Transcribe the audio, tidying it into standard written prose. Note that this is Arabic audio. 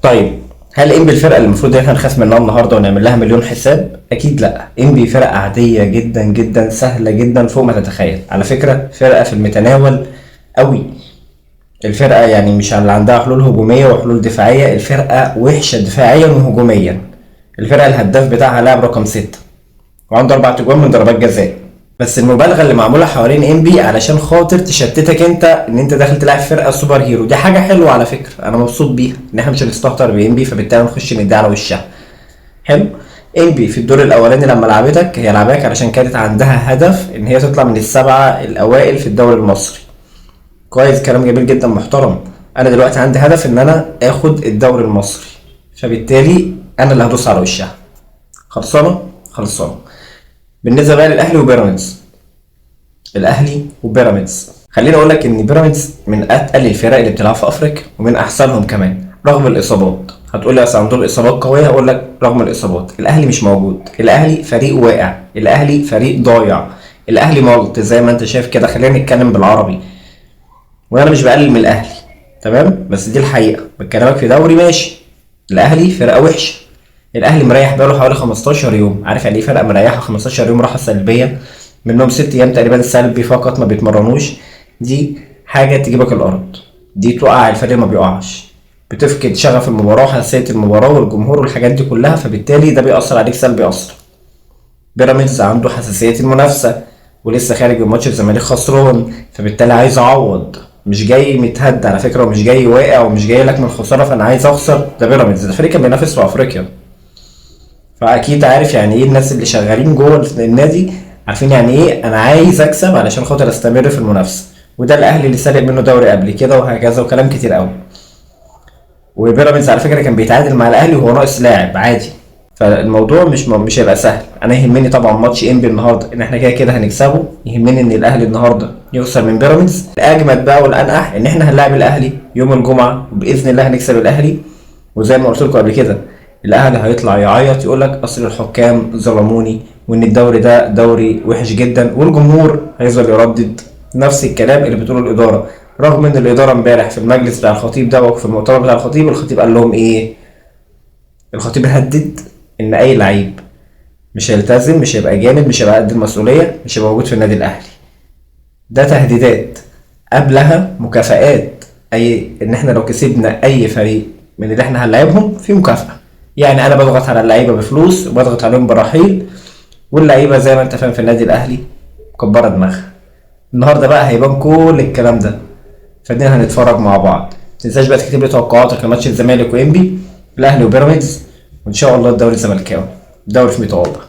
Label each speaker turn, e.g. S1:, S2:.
S1: طيب، هل انبي الفرقه اللي المفروض ان احنا نخاف منها النهارده ونعمل لها مليون حساب؟ اكيد لا. انبي فرقه عاديه جدا جدا، سهله جدا فوق ما تتخيل. على فكره فرقه في المتناول قوي. الفرقه يعني مش اللي عندها حلول هجوميه وحلول دفاعيه، الفرقه وحشه دفاعيا وهجوميا. الفرقه الهداف بتاعها لاعب رقم 6 وعنده 4 تجوان من ضربات جزاء. بس المبالغه اللي معموله حوالين انبي علشان خاطر تشتتك انت ان انت داخل تلعب فرقه سوبر هيرو. دي حاجه حلوه على فكره، انا مبسوط بيها ان احنا مش هنستهتر بانبي، فبالتالي نخش ندي على وشها. حلو. انبي في الدور الاولاني لما لعبتك، هي لعباك علشان كانت عندها هدف ان هي تطلع من السبعه الاوائل في الدوري المصري. كويس، كلام جميل جدا محترم. انا دلوقتي عندي هدف ان انا اخد الدوري المصري، فبالتالي انا اللي هدوس على وشها. خلصانه خلصانه. بالنسبه بقى للاهلي وبيراميدز، الاهلي وبيراميدز خليني اقول لك ان بيراميدز من اتقل الفرق اللي بتلعب في افريقيا ومن احسنهم كمان رغم الاصابات. هتقول لي اصل عندهم اصابات قويه، هقول لك رغم الاصابات الاهلي مش موجود. الاهلي فريق واقع، الاهلي فريق ضايع، الاهلي ملط زي ما انت شايف كده. خلينا نتكلم بالعربي، وانا مش بقلل من الاهلي، تمام، بس دي الحقيقه. بكلمك في دوري ماشي، الاهلي فرقه وحشه. الاهلي مريح بقاله حوالي 15 يوم. عارف يعني ايه فرقه مريحه 15 يوم راحه سلبيه؟ منهم 6 ايام تقريبا سلبي فقط، ما بيتمرنوش. دي حاجه تجيبك الارض، دي توقع الفريق ما بيقعش. بتفقد شغف المباراه وحساسيه المباراه والجمهور والحاجات دي كلها، فبالتالي ده بيأثر عليك سلبي اصلا. بيراميدز عنده حساسيه المنافسه ولسه خارج من ماتش الزمالك خسران، فبالتالي عايز اعوض. مش جاي متهد على فكره، ومش جاي واقع، ومش جاي لك من خساره فانا عايز اخسر. ده بيراميدز، ده فريق كان بينافس في افريقيا، فاكيد عارف يعني ايه. الناس اللي شغالين جوه النادي عارفين يعني ايه انا عايز اكسب علشان خاطر استمر في المنافسه. وده الاهلي اللي سارق منه دوري قبل كده وهكذا وكلام كتير قوي. وبيراميدز على فكره كان بيتعادل مع الاهلي وهو ناقص لاعب عادي. فالموضوع مش هيبقى سهل. انا يهمني طبعا ماتش انبي النهارده ان احنا كده كده هنكسبه. يهمني ان الاهلي النهارده يخسر من بيراميدز. الاجمد بقى والانقح ان احنا هنلاعب الاهلي يوم الجمعه وباذن الله هنكسب الاهلي. وزي ما قلت لكم قبل كده، الاهلي هيطلع يعيط يقول لك اصل الحكام ظلموني وان الدوري ده دوري وحش جدا، والجمهور هيفضل يردد نفس الكلام اللي بتقوله الاداره. رغم ان الاداره امبارح في المجلس بتاع الخطيب ده وفي المؤتمر بتاع الخطيب، الخطيب قال لهم ايه؟ الخطيب هدد ان اي لعيب مش هيلتزم، مش هيبقى جامد، مش هيبقى قد المسؤوليه، مش هيبقى موجود في النادي الاهلي. ده تهديدات، قبلها مكافآت. اي ان احنا لو كسبنا اي فريق من اللي احنا هنلاعبهم في مكافأة. يعني انا بضغط على اللعيبه بفلوس وبضغط عليهم برحيل، واللعيبه زي ما انت فاهم في النادي الاهلي مكبره دماغها. النهارده بقى هيبان كل الكلام ده، فدينا هنتفرج مع بعض. متنساش بقى تكتب لي توقعاتك لماتش الزمالك وانبي، الاهلي وبيراميدز، وان شاء الله الدوري الزملكاوي، الدوري في متوابه.